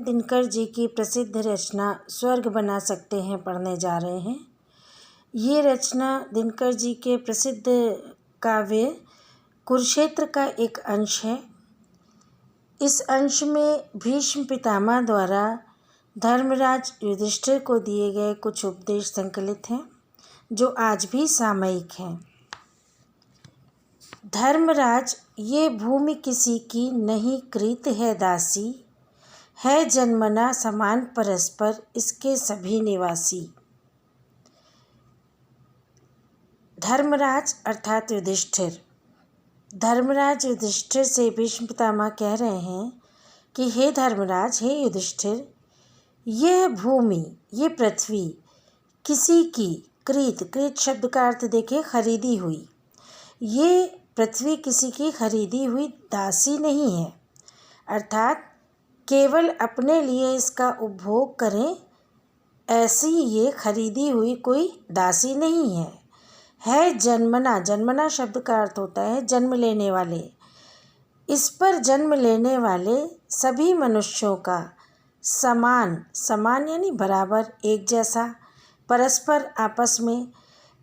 दिनकर जी की प्रसिद्ध रचना स्वर्ग बना सकते हैं पढ़ने जा रहे हैं। ये रचना दिनकर जी के प्रसिद्ध काव्य कुरुक्षेत्र का एक अंश है। इस अंश में भीष्म पितामह द्वारा धर्मराज युधिष्ठिर को दिए गए कुछ उपदेश संकलित हैं जो आज भी सामयिक हैं। धर्मराज, ये भूमि किसी की नहीं कृत है दासी, है जन्मना समान परस्पर इसके सभी निवासी। धर्मराज अर्थात युधिष्ठिर। धर्मराज युधिष्ठिर से भीष्म पितामह कह रहे हैं कि हे धर्मराज, हे युधिष्ठिर, यह भूमि, ये पृथ्वी किसी की कृत शब्द का अर्थ देखें खरीदी हुई, ये पृथ्वी किसी की खरीदी हुई दासी नहीं है, अर्थात केवल अपने लिए इसका उपभोग करें ऐसी ये खरीदी हुई कोई दासी नहीं है। जन्मना शब्द का अर्थ होता है जन्म लेने वाले। इस पर जन्म लेने वाले सभी मनुष्यों का समान यानी बराबर, एक जैसा, परस्पर आपस में,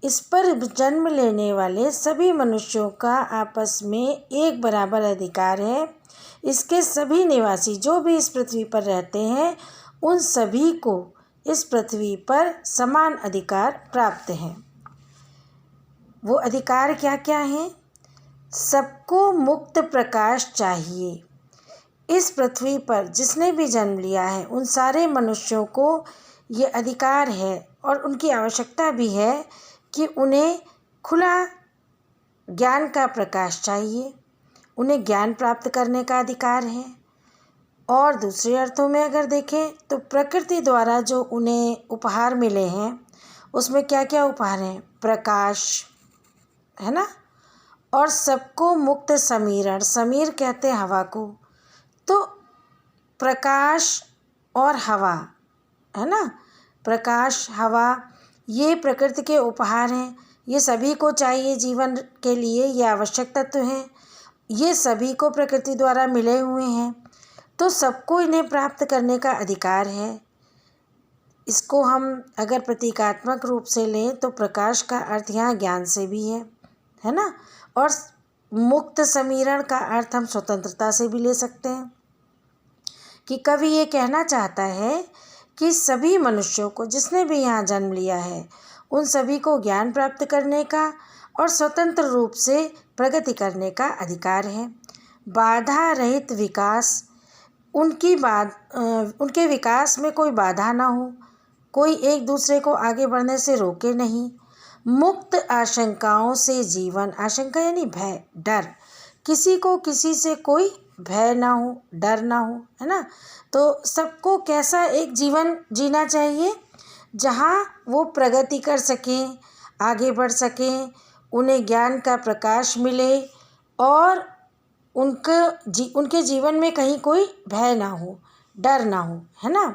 इस पर जन्म लेने वाले सभी मनुष्यों का आपस में एक बराबर अधिकार है। इसके सभी निवासी जो भी इस पृथ्वी पर रहते हैं उन सभी को इस पृथ्वी पर समान अधिकार प्राप्त हैं। वो अधिकार क्या क्या हैं? सबको मुक्त प्रकाश चाहिए। इस पृथ्वी पर जिसने भी जन्म लिया है उन सारे मनुष्यों को ये अधिकार है और उनकी आवश्यकता भी है कि उन्हें खुला ज्ञान का प्रकाश चाहिए, उन्हें ज्ञान प्राप्त करने का अधिकार है। और दूसरे अर्थों में अगर देखें तो प्रकृति द्वारा जो उन्हें उपहार मिले हैं उसमें क्या क्या उपहार हैं? प्रकाश है ना, और सबको मुक्त समीरण, समीर कहते हैं हवा को, तो प्रकाश और हवा है ना, प्रकाश, हवा, ये प्रकृति के उपहार हैं। ये सभी को चाहिए जीवन के लिए, ये आवश्यक तत्व हैं। ये सभी को प्रकृति द्वारा मिले हुए हैं, तो सबको इन्हें प्राप्त करने का अधिकार है। इसको हम अगर प्रतीकात्मक रूप से लें तो प्रकाश का अर्थ यहाँ ज्ञान से भी है ना, और मुक्त समीरण का अर्थ हम स्वतंत्रता से भी ले सकते हैं कि कवि ये कहना चाहता है कि सभी मनुष्यों को, जिसने भी यहाँ जन्म लिया है, उन सभी को ज्ञान प्राप्त करने का और स्वतंत्र रूप से प्रगति करने का अधिकार है। बाधा रहित विकास, उनके विकास में कोई बाधा ना हो, कोई एक दूसरे को आगे बढ़ने से रोके नहीं। मुक्त आशंकाओं से जीवन, आशंका यानी भय, डर, किसी को किसी से कोई भय ना हो, डर ना हो, है ना। तो सबको कैसा एक जीवन जीना चाहिए जहाँ वो प्रगति कर सकें, आगे बढ़ सकें, उन्हें ज्ञान का प्रकाश मिले और उनके जीवन में कहीं कोई भय ना हो, डर ना हो, है ना।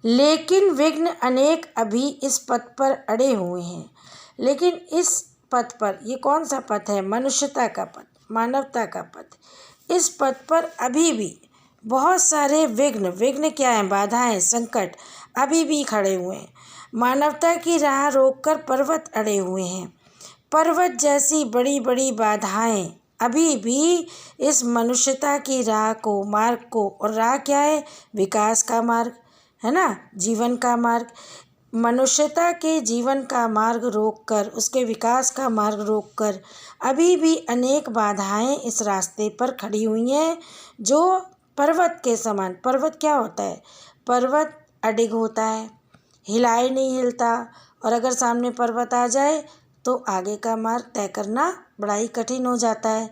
लेकिन विघ्न अनेक अभी इस पथ पर अड़े हुए हैं। लेकिन इस पथ पर, ये कौन सा पथ है? मनुष्यता का पथ, मानवता का पथ। इस पथ पर अभी भी बहुत सारे विघ्न क्या हैं? बाधाएं, संकट अभी भी खड़े हुए हैं। मानवता की राह रोककर पर्वत अड़े हुए हैं। पर्वत जैसी बड़ी बड़ी बाधाएं अभी भी इस मनुष्यता की राह को, मार्ग को, और राह क्या है? विकास का मार्ग, है ना, जीवन का मार्ग। मनुष्यता के जीवन का मार्ग रोककर, उसके विकास का मार्ग रोककर अभी भी अनेक बाधाएं इस रास्ते पर खड़ी हुई हैं जो पर्वत के समान। पर्वत क्या होता है? पर्वत अडिग होता है, हिलाए नहीं हिलता, और अगर सामने पर्वत आ जाए तो आगे का मार्ग तय करना बड़ा ही कठिन हो जाता है।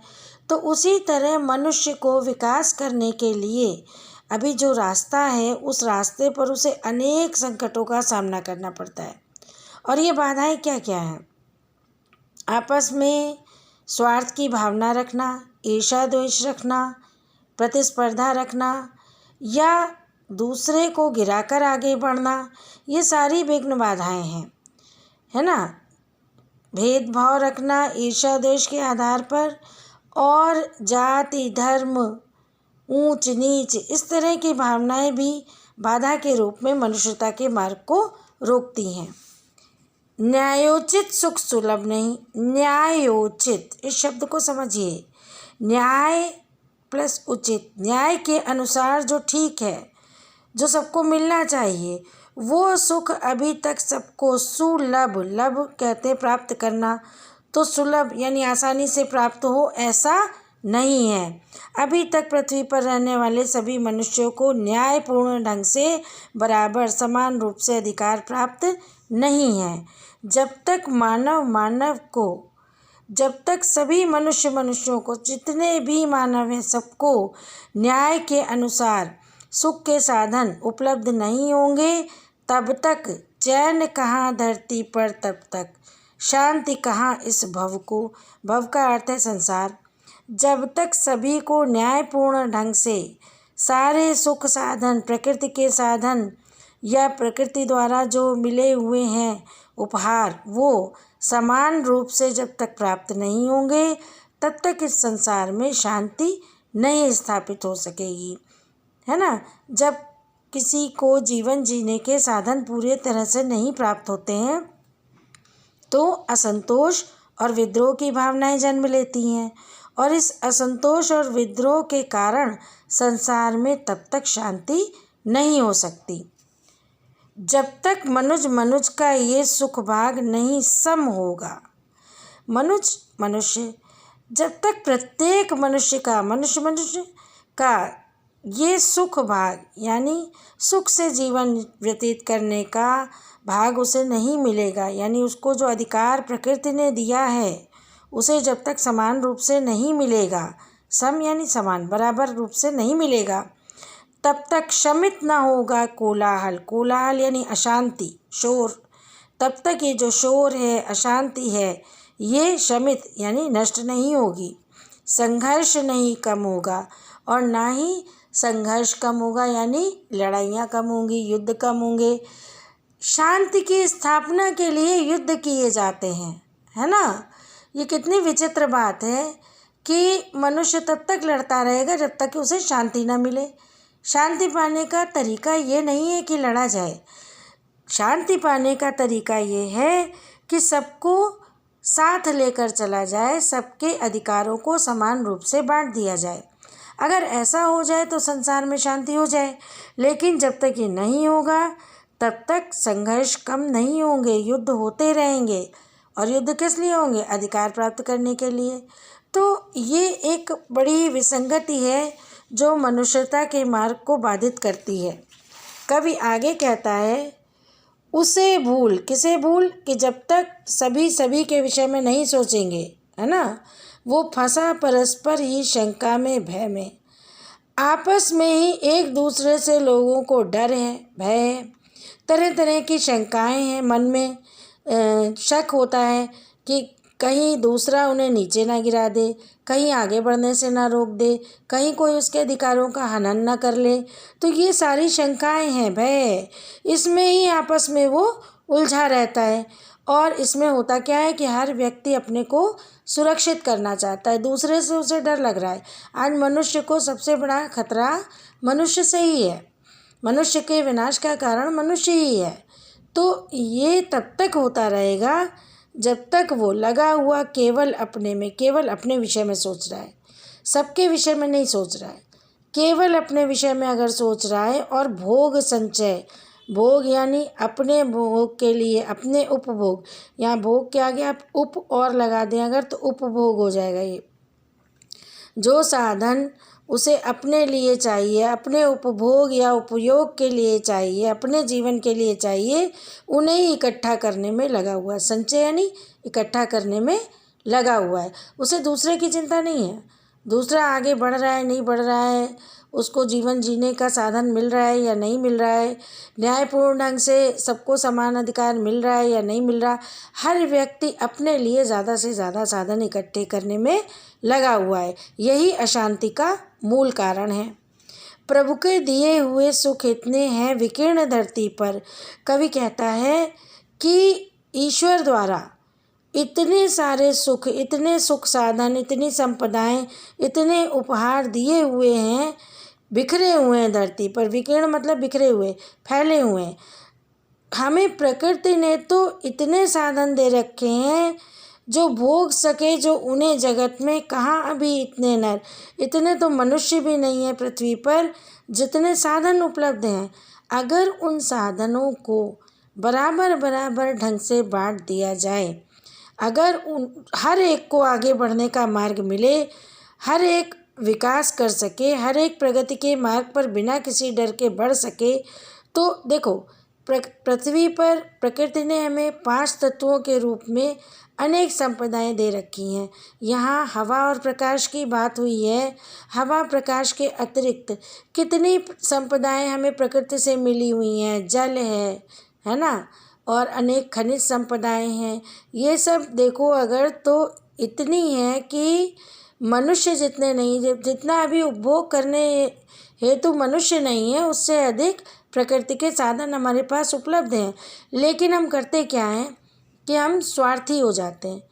तो उसी तरह मनुष्य को विकास करने के लिए अभी जो रास्ता है उस रास्ते पर उसे अनेक संकटों का सामना करना पड़ता है। और ये बाधाएं क्या क्या हैं? आपस में स्वार्थ की भावना रखना, ईर्ष्या द्वेष रखना, प्रतिस्पर्धा रखना, या दूसरे को गिराकर आगे बढ़ना, ये सारी विघ्न बाधाएं हैं, है ना। भेदभाव रखना ईर्ष्या द्वेष के आधार पर, और जाति, धर्म, ऊंच नीच, इस तरह की भावनाएं भी बाधा के रूप में मनुष्यता के मार्ग को रोकती हैं। न्यायोचित सुख सुलभ नहीं। न्यायोचित, इस शब्द को समझिए। न्याय प्लस उचित, न्याय के अनुसार जो ठीक है, जो सबको मिलना चाहिए, वो सुख अभी तक सबको सुलभ, लभ कहते हैं प्राप्त करना, तो सुलभ यानी आसानी से प्राप्त हो ऐसा नहीं है। अभी तक पृथ्वी पर रहने वाले सभी मनुष्यों को न्यायपूर्ण ढंग से बराबर समान रूप से अधिकार प्राप्त नहीं है। जब तक सभी मनुष्यों को, जितने भी मानव हैं सबको न्याय के अनुसार सुख के साधन उपलब्ध नहीं होंगे, तब तक चैन कहाँ धरती पर, तब तक शांति कहाँ इस भव को। भव का अर्थ है संसार। जब तक सभी को न्यायपूर्ण ढंग से सारे सुख साधन, प्रकृति के साधन या प्रकृति द्वारा जो मिले हुए हैं उपहार, वो समान रूप से जब तक प्राप्त नहीं होंगे, तब तक इस संसार में शांति नहीं स्थापित हो सकेगी, है ना। जब किसी को जीवन जीने के साधन पूरी तरह से नहीं प्राप्त होते हैं, तो असंतोष और विद्रोह की भावनाएं जन्म लेती हैं, और इस असंतोष और विद्रोह के कारण संसार में तब तक शांति नहीं हो सकती। जब तक मनुज का ये सुख भाग नहीं सम होगा। मनुष्य जब तक प्रत्येक मनुष्य का ये सुख भाग यानी सुख से जीवन व्यतीत करने का भाग उसे नहीं मिलेगा, यानी उसको जो अधिकार प्रकृति ने दिया है उसे जब तक समान रूप से नहीं मिलेगा, सम यानी समान, बराबर रूप से नहीं मिलेगा, तब तक शमित न होगा कोलाहल। कोलाहल यानी अशांति, शोर। तब तक ये जो शोर है, अशांति है, ये शमित यानी नष्ट नहीं होगी। संघर्ष नहीं कम होगा, और ना ही संघर्ष कम होगा यानी लड़ाइयाँ कम होंगी, युद्ध कम होंगे। शांति की स्थापना के लिए युद्ध किए जाते हैं, है ना। ये कितनी विचित्र बात है कि मनुष्य तब तक लड़ता रहेगा जब तक कि उसे शांति न मिले। शांति पाने का तरीका ये नहीं है कि लड़ा जाए। शांति पाने का तरीका ये है कि सबको साथ लेकर चला जाए, सबके अधिकारों को समान रूप से बांट दिया जाए। अगर ऐसा हो जाए तो संसार में शांति हो जाए, लेकिन जब तक ये नहीं होगा तब तक संघर्ष कम नहीं होंगे, युद्ध होते रहेंगे। और युद्ध किस लिए होंगे? अधिकार प्राप्त करने के लिए। तो ये एक बड़ी विसंगति है जो मनुष्यता के मार्ग को बाधित करती है। कवि आगे कहता है, उसे भूल, किसे भूल? कि जब तक सभी के विषय में नहीं सोचेंगे, है ना, वो फंसा परस्पर ही शंका में, भय में। आपस में ही एक दूसरे से लोगों को डर है, भय है, तरह तरह की शंकाएं हैं मन में। शक होता है कि कहीं दूसरा उन्हें नीचे ना गिरा दे, कहीं आगे बढ़ने से ना रोक दे, कहीं कोई उसके अधिकारों का हनन ना कर ले। तो ये सारी शंकाएं हैं, भय है। इसमें ही आपस में वो उलझा रहता है। और इसमें होता क्या है कि हर व्यक्ति अपने को सुरक्षित करना चाहता है, दूसरे से उसे डर लग रहा है। आज मनुष्य को सबसे बड़ा खतरा मनुष्य से ही है। मनुष्य के विनाश का कारण मनुष्य ही है। तो ये तब तक होता रहेगा जब तक वो लगा हुआ केवल अपने में, केवल अपने विषय में सोच रहा है, सबके विषय में नहीं सोच रहा है, केवल अपने विषय में अगर सोच रहा है। और भोग संचय, भोग यानी अपने भोग के लिए, अपने उपभोग, यहाँ भोग के आगे आप उप और लगा दें अगर तो उपभोग हो जाएगा। ये जो साधन उसे अपने लिए चाहिए, अपने उपभोग या उपयोग के लिए चाहिए, अपने जीवन के लिए चाहिए, उन्हें ही इकट्ठा करने में लगा हुआ है। संचय यानी इकट्ठा करने में लगा हुआ है। उसे दूसरे की चिंता नहीं है, दूसरा आगे बढ़ रहा है नहीं बढ़ रहा है, उसको जीवन जीने का साधन मिल रहा है या नहीं मिल रहा है, न्यायपूर्ण ढंग से सबको समान अधिकार मिल रहा है या नहीं मिल रहा। हर व्यक्ति अपने लिए ज़्यादा से ज़्यादा साधन इकट्ठे करने में लगा हुआ है। यही अशांति का मूल कारण है। प्रभु के दिए हुए सुख इतने हैं विकीर्ण धरती पर। कवि कहता है कि ईश्वर द्वारा इतने सारे सुख, इतने सुख साधन, इतनी संपदाएं, इतने उपहार दिए हुए हैं बिखरे हुए हैं धरती पर। विकीर्ण मतलब बिखरे हुए, फैले हुए हैं। हमें प्रकृति ने तो इतने साधन दे रखे हैं जो भोग सके, जो उन्हें जगत में कहाँ अभी इतने नर, इतने तो मनुष्य भी नहीं है पृथ्वी पर जितने साधन उपलब्ध हैं। अगर उन साधनों को बराबर बराबर ढंग से बांट दिया जाए, अगर हर एक को आगे बढ़ने का मार्ग मिले, हर एक विकास कर सके, हर एक प्रगति के मार्ग पर बिना किसी डर के बढ़ सके, तो देखो पृथ्वी पर प्रकृति ने हमें 5 तत्वों के रूप में अनेक संपदाएं दे रखी हैं। यहाँ हवा और प्रकाश की बात हुई है। हवा प्रकाश के अतिरिक्त कितनी संपदाएं हमें प्रकृति से मिली हुई हैं। जल है ना, और अनेक खनिज संपदाएं हैं। ये सब देखो अगर तो इतनी है कि मनुष्य जितने नहीं, जितना अभी उपभोग करने हेतु मनुष्य नहीं है, उससे अधिक प्रकृति के साधन हमारे पास उपलब्ध हैं। लेकिन हम करते क्या हैं कि हम स्वार्थी हो जाते हैं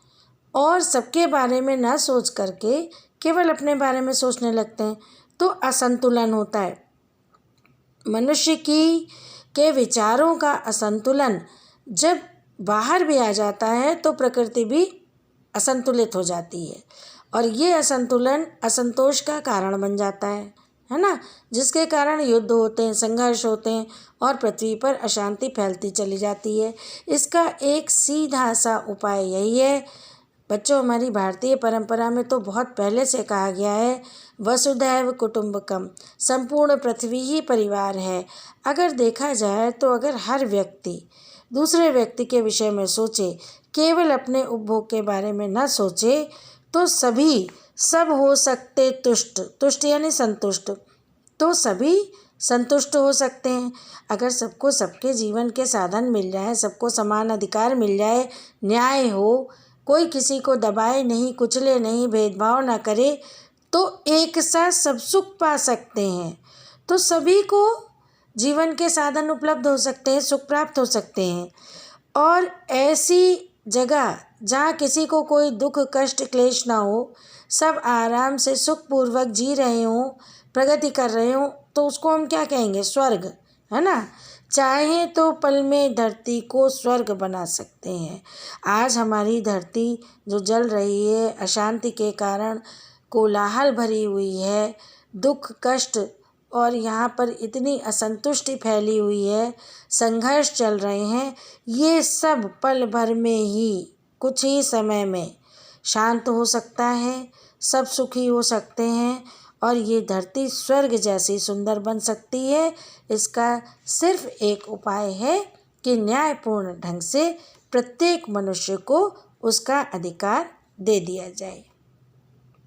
और सबके बारे में ना सोच करके केवल अपने बारे में सोचने लगते हैं, तो असंतुलन होता है। मनुष्य के विचारों का असंतुलन जब बाहर भी आ जाता है तो प्रकृति भी असंतुलित हो जाती है, और ये असंतुलन असंतोष का कारण बन जाता है ना, जिसके कारण युद्ध होते हैं, संघर्ष होते हैं और पृथ्वी पर अशांति फैलती चली जाती है। इसका एक सीधा सा उपाय यही है बच्चों, हमारी भारतीय परंपरा में तो बहुत पहले से कहा गया है, वसुधैव कुटुंबकम, संपूर्ण पृथ्वी ही परिवार है। अगर देखा जाए तो अगर हर व्यक्ति दूसरे व्यक्ति के विषय में सोचे, केवल अपने उपभोग के बारे में न सोचे, तो सब हो सकते तुष्ट, तुष्ट यानी संतुष्ट, तो सभी संतुष्ट हो सकते हैं। अगर सबको सबके जीवन के साधन मिल जाए, सबको समान अधिकार मिल जाए, न्याय हो, कोई किसी को दबाए नहीं, कुचले नहीं, भेदभाव ना करे, तो एक साथ सब सुख पा सकते हैं। तो सभी को जीवन के साधन उपलब्ध हो सकते हैं, सुख प्राप्त हो सकते हैं। और ऐसी जगह जहाँ किसी को कोई दुख कष्ट क्लेश ना हो, सब आराम से सुखपूर्वक जी रहे हों, प्रगति कर रहे हों, तो उसको हम क्या कहेंगे? स्वर्ग, है ना। चाहे तो पल में धरती को स्वर्ग बना सकते हैं। आज हमारी धरती जो जल रही है, अशांति के कारण कोलाहल भरी हुई है, दुख कष्ट और यहाँ पर इतनी असंतुष्टि फैली हुई है, संघर्ष चल रहे हैं, ये सब पल भर में ही, कुछ ही समय में शांत हो सकता है, सब सुखी हो सकते हैं और ये धरती स्वर्ग जैसी सुंदर बन सकती है। इसका सिर्फ एक उपाय है कि न्यायपूर्ण ढंग से प्रत्येक मनुष्य को उसका अधिकार दे दिया जाए।